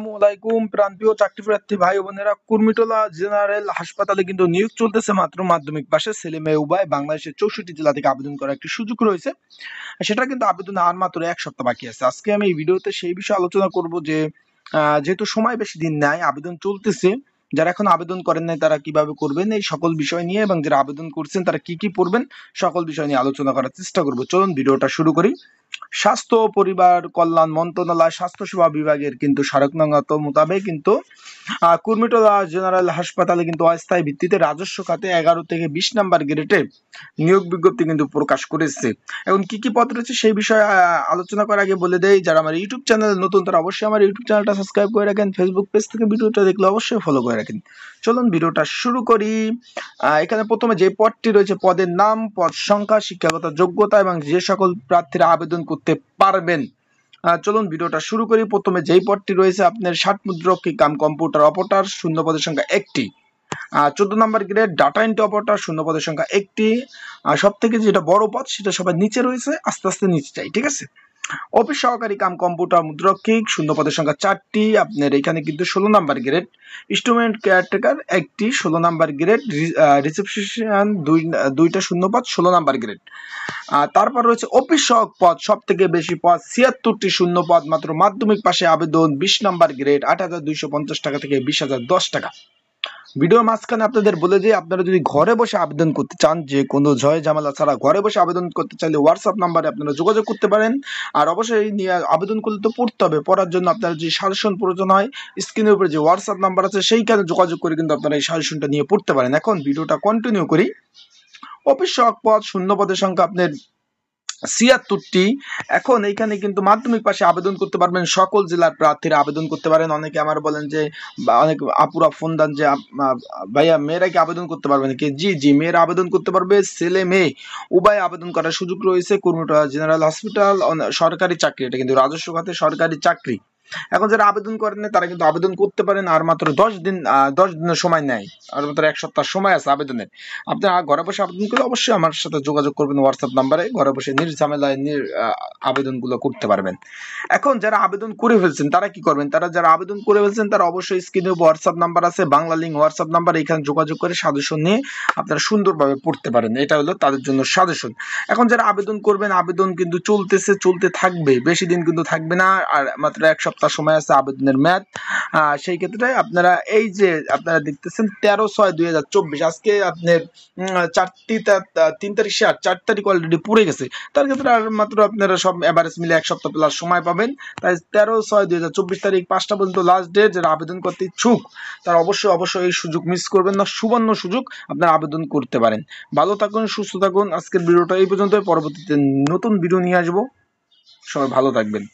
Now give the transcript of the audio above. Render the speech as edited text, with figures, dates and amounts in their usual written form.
আসসালামুআলাইকুম প্রান্তীয় চাকরি প্রার্থী ভাই বোনেরা, কুর্মিটোলা জেনারেল হাসপাতালে কিন্তু নিয়োগ চলতেছে। মাত্র মাধ্যমিক পাশে ছেলে মেয়ে উভয় বাংলাদেশের 64 জেলা থেকে আবেদন করার একটি সুযোগ রয়েছে। সেটা কিন্তু আবেদন আর মাত্র এক সপ্তাহ বাকি আছে। আজকে আমি এই ভিডিওতে সেই বিষয়ে আলোচনা করব যে যেহেতু সময় বেশি দিন নাই, আবেদন চলতেছে, যারা এখন আবেদন করেন নাই তারা কিভাবে করবেন এই সকল বিষয় নিয়ে, এবং যারা আবেদন করছেন তারা কি কি পড়বেন সকল বিষয় নিয়ে আলোচনা করার চেষ্টা করব। চলুন ভিডিওটা শুরু করি। স্বাস্থ্য ও পরিবার কল্যাণ মন্ত্রণালয় স্বাস্থ্যসেবা বিভাগের কিন্তু স্মারকনামা মোতাবেক কিন্তু কুর্মিটোলা জেনারেল হাসপাতালে কিন্তু অস্থায়ী ভিত্তিতে রাজস্ব খাতে 11 থেকে 20 নাম্বার গ্রেডে নিয়োগ বিজ্ঞপ্তি কিন্তু প্রকাশ করেছে। এখন কি কি পদ রয়েছে সেই বিষয়ে আলোচনা করার আগে বলে দেই, যারা আমার ইউটিউব চ্যানেল নতুন তারা অবশ্যই আমার ইউটিউব চ্যানেলটা সাবস্ক্রাইব করে রাখেন, ফেসবুক পেজ থেকে ভিডিওটা দেখলে অবশ্যই ফলো করে রাখেন। চলুন ভিডিওটা শুরু করি। এখানে প্রথমে যে পদটি রয়েছে, পদের নাম, পদ সংখ্যা, শিক্ষাগত যোগ্যতা এবং যে সকল প্রার্থীরা আবেদন করতে পারবেন। চলুন ভিডিওটা শুরু করি। প্রথমে যেই পদটি রয়েছে আপনার 60 মুদ্রক্ষী কাম কম্পিউটার অপারেটর, শূন্য পদের সংখ্যা 1টি। 14 নম্বর গ্রেড ডাটা এন্ট্রি অপারেটর, শূন্য পদের সংখ্যা 1টি। সব থেকে যেটা বড় পদ সেটা সবার নিচে রয়েছে, আস্তে আস্তে নিচে চাই, ঠিক আছে। অফিস সহকারী কাম কম্পিউটার মুদ্রক্ষিক, শূন্য পদের সংখ্যা 4টি। আপনার এখানে কিন্তু 16 নাম্বার গ্রেড। স্টুডেন্ট কেয়ারটেকার 1টি, 16 নাম্বার গ্রেড। রিসেপশন 2টা শূন্য পদ, 16 নাম্বার গ্রেড। তারপর রয়েছে অফিস সহক পদ, সব থেকে বেশি পদ, 76টি শূন্য পদ, মাত্র মাধ্যমিক পাশে আবেদন, 20 নাম্বার গ্রেড, 8,250 টাকা থেকে 20,010 টাকা। ভিডিও মাঝখানে আপনাদের বলে যে আপনারা যদি ঘরে বসে আবেদন করতে চান, যে কোনো ঝয় ঝামেলা ছাড়া ঘরে বসে আবেদন করতে চাইলে হোয়াটসঅ্যাপ নাম্বারে আপনারা যোগাযোগ করতে পারেন। আর অবশ্যই নিয়ে আবেদন করলে তো পড়তে হবে, পড়ার জন্য আপনার যে সাজেশন প্রয়োজন হয়, স্ক্রিনের উপরে যে হোয়াটসঅ্যাপ নাম্বার আছে সেইখানে যোগাযোগ করে কিন্তু আপনারা এই সাজেশনটা নিয়ে পড়তে পারেন। এখন ভিডিওটা কন্টিনিউ করি। অফিস সহক পদ, শূন্য পদের সংখ্যা আপনার 76টি। এখন এইখানে কিন্তু মাধ্যমিক পাশে আবেদন করতে পারবেন, সকল জেলার প্রার্থীরা আবেদন করতে পারেন। অনেকে আমার বলেন যে, বা অনেক আপুরা ফোন দেন যে ভাইয়া মেয়েরা কি আবেদন করতে পারবে নাকি? জি জি, মেয়েরা আবেদন করতে পারবে, ছেলে মেয়ে উভয় আবেদন করার সুযোগ রয়েছে। কুর্মিটোলা জেনারেল হসপিটাল সরকারি চাকরি, এটা কিন্তু রাজস্ব খাতে সরকারি চাকরি। এখন যারা আবেদন করেন তারা কিন্তু আবেদন করতে পারেন। আর মাত্র 10 দিনের সময় নেয়, আর মাত্র এক সপ্তাহ সময় আছে আবেদনের। আপনারা ঘরে বসে আবেদন করলে অবশ্যই আমার সাথে যোগাযোগ করবেন হোয়াটসঅ্যাপ নাম্বারে, ঘরে বসে নির্ঝামেলায় আবেদনগুলো করতে পারবেন। এখন যারা আবেদন করে ফেলছেন তারা কি করবেন, যারা আবেদন করে ফেলছেন তারা অবশ্যই স্ক্রিনে হোয়াটসঅ্যাপ নাম্বার আছে, বাংলা লিঙ্ক হোয়াটসঅ্যাপ নাম্বার, এখানে যোগাযোগ করে সাজেশন নিয়ে আপনারা সুন্দরভাবে পড়তে পারেন। এটা হলো তাদের জন্য সাজেশন। এখন যারা আবেদন করবেন, আবেদন কিন্তু চলতে থাকবে, বেশি দিন কিন্তু থাকবে না, আর মাত্র এক সপ্তাহ সময় আছে আবেদনের মেয়াদ। সেই ক্ষেত্রে আপনারা এই যে আপনারা দেখতেছেন 13/6/2024, আজকে আপনার 3 তারিখ শেষ, 4 তারিখ অলরেডি পুড়ে গেছে। তার ক্ষেত্রে আর মাত্র আপনারা সব এভারেজ মিলে এক সপ্তাহ প্লাস সময় পাবেন। তাই 13/6/2024 তারিখ 5টা পর্যন্ত লাস্ট ডেট। যারা আবেদন করতে ইচ্ছুক তারা অবশ্যই এই সুযোগ মিস করবেন না, সুবর্ণ সুযোগ, আপনারা আবেদন করতে পারেন। ভালো থাকুন, সুস্থ থাকুন। আজকের ভিডিওটা এই পর্যন্ত, পরবর্তীতে নতুন ভিডিও নিয়ে আসবো। সবাই ভালো থাকবেন।